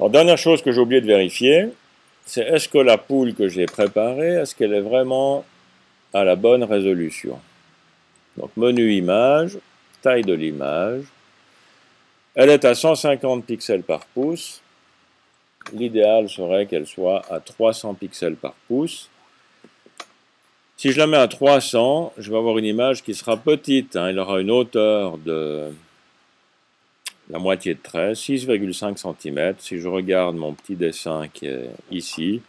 Alors, dernière chose que j'ai oublié de vérifier, c'est est-ce que la poule que j'ai préparée, est-ce qu'elle est vraiment à la bonne résolution. Donc, menu image, taille de l'image. Elle est à 150 pixels par pouce. L'idéal serait qu'elle soit à 300 pixels par pouce. Si je la mets à 300, je vais avoir une image qui sera petite. Elle aura une hauteur de la moitié de trait, 6,5 cm. Si je regarde mon petit dessin qui est ici,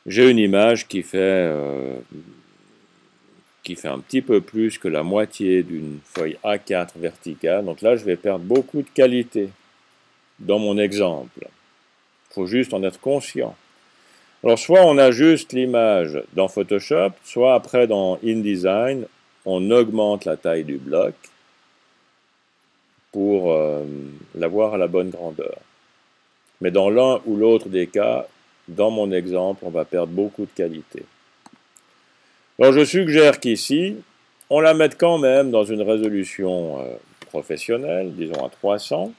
j'ai une image qui fait un petit peu plus que la moitié d'une feuille A4 verticale. Donc là, je vais perdre beaucoup de qualité dans mon exemple. Il faut juste en être conscient. Alors, soit on ajuste l'image dans Photoshop, soit après dans InDesign, on augmente la taille du bloc pour l'avoir à la bonne grandeur. Mais dans l'un ou l'autre des cas, dans mon exemple, on va perdre beaucoup de qualité. Alors, je suggère qu'ici, on la mette quand même dans une résolution professionnelle, disons à 300.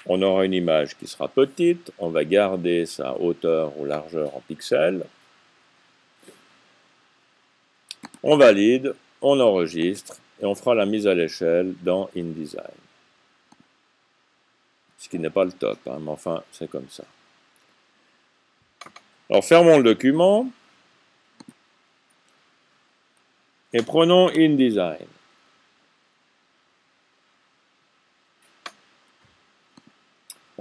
On aura une image qui sera petite, on va garder sa hauteur ou largeur en pixels. On valide, on enregistre et on fera la mise à l'échelle dans InDesign. Ce qui n'est pas le top, hein, mais enfin, c'est comme ça. Alors, fermons le document et prenons InDesign.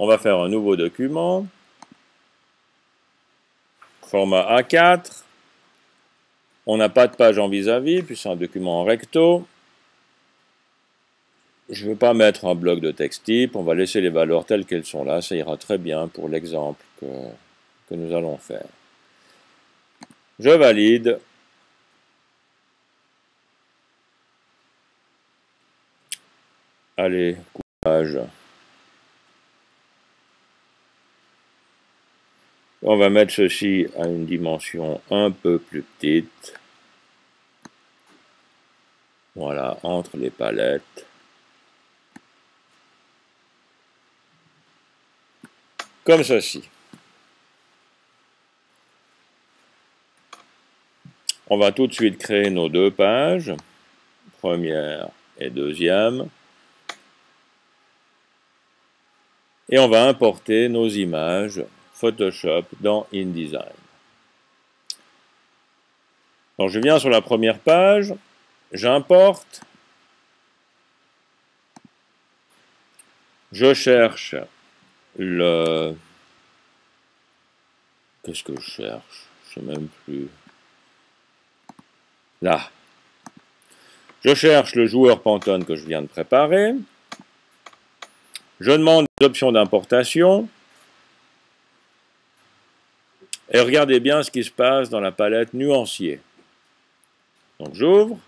On va faire un nouveau document, format A4. On n'a pas de page en vis-à-vis, puis c'est un document en recto. Je ne veux pas mettre un bloc de texte type, on va laisser les valeurs telles qu'elles sont là, ça ira très bien pour l'exemple que nous allons faire. Je valide. Allez, courage. On va mettre ceci à une dimension un peu plus petite. Voilà, entre les palettes. Comme ceci. On va tout de suite créer nos deux pages, première et deuxième. Et on va importer nos images Photoshop dans InDesign. Donc je viens sur la première page, j'importe, je cherche le... Qu'est-ce que je cherche? Je ne sais même plus. Là. Je cherche le joueur Pantone que je viens de préparer. Je demande des options d'importation. Et regardez bien ce qui se passe dans la palette nuancier. Donc j'ouvre.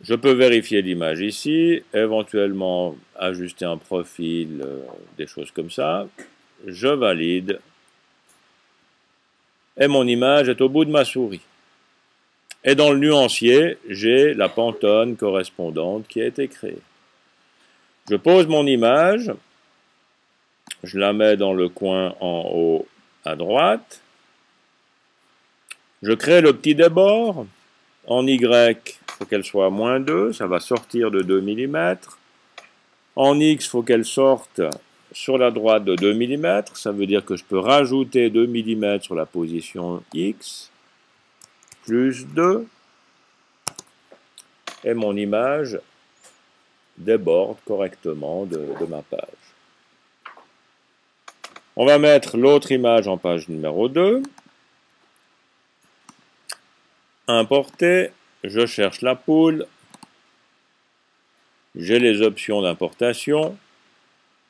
Je peux vérifier l'image ici, éventuellement ajuster un profil, des choses comme ça. Je valide. Et mon image est au bout de ma souris. Et dans le nuancier, j'ai la Pantone correspondante qui a été créée. Je pose mon image, je la mets dans le coin en haut à droite. Je crée le petit débord. En Y, il faut qu'elle soit à -2, ça va sortir de 2 mm. En X, il faut qu'elle sorte sur la droite de 2 mm. Ça veut dire que je peux rajouter 2 mm sur la position X. Plus 2. Et mon image déborde correctement de ma page. On va mettre l'autre image en page numéro 2. Importer, je cherche la poule. J'ai les options d'importation.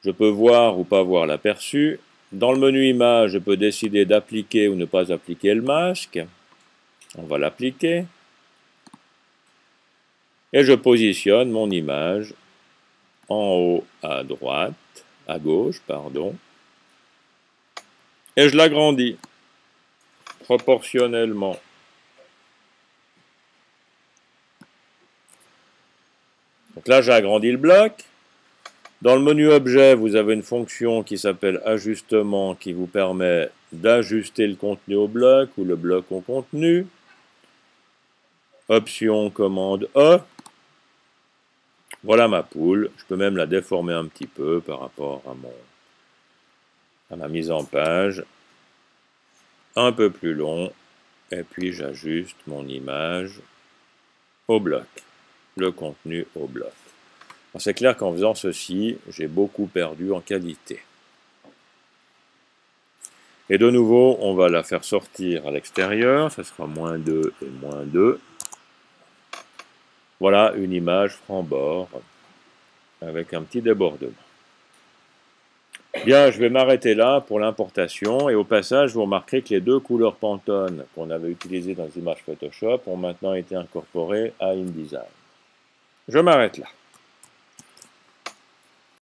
Je peux voir ou pas voir l'aperçu. Dans le menu image, je peux décider d'appliquer ou ne pas appliquer le masque. On va l'appliquer. Et je positionne mon image en haut à droite, à gauche, pardon. Et je l'agrandis proportionnellement. Donc là, j'ai agrandi le bloc. Dans le menu objet, vous avez une fonction qui s'appelle ajustement qui vous permet d'ajuster le contenu au bloc ou le bloc au contenu. Option commande E. Voilà ma poule. Je peux même la déformer un petit peu par rapport à ma mise en page. Un peu plus long. Et puis j'ajuste mon image au bloc. Le contenu au bloc. C'est clair qu'en faisant ceci, j'ai beaucoup perdu en qualité. Et de nouveau, on va la faire sortir à l'extérieur. Ça sera -2 et -2. Voilà une image franc-bord avec un petit débordement. Bien, je vais m'arrêter là pour l'importation. Et au passage, vous remarquerez que les deux couleurs Pantone qu'on avait utilisées dans les images Photoshop ont maintenant été incorporées à InDesign. Je m'arrête là.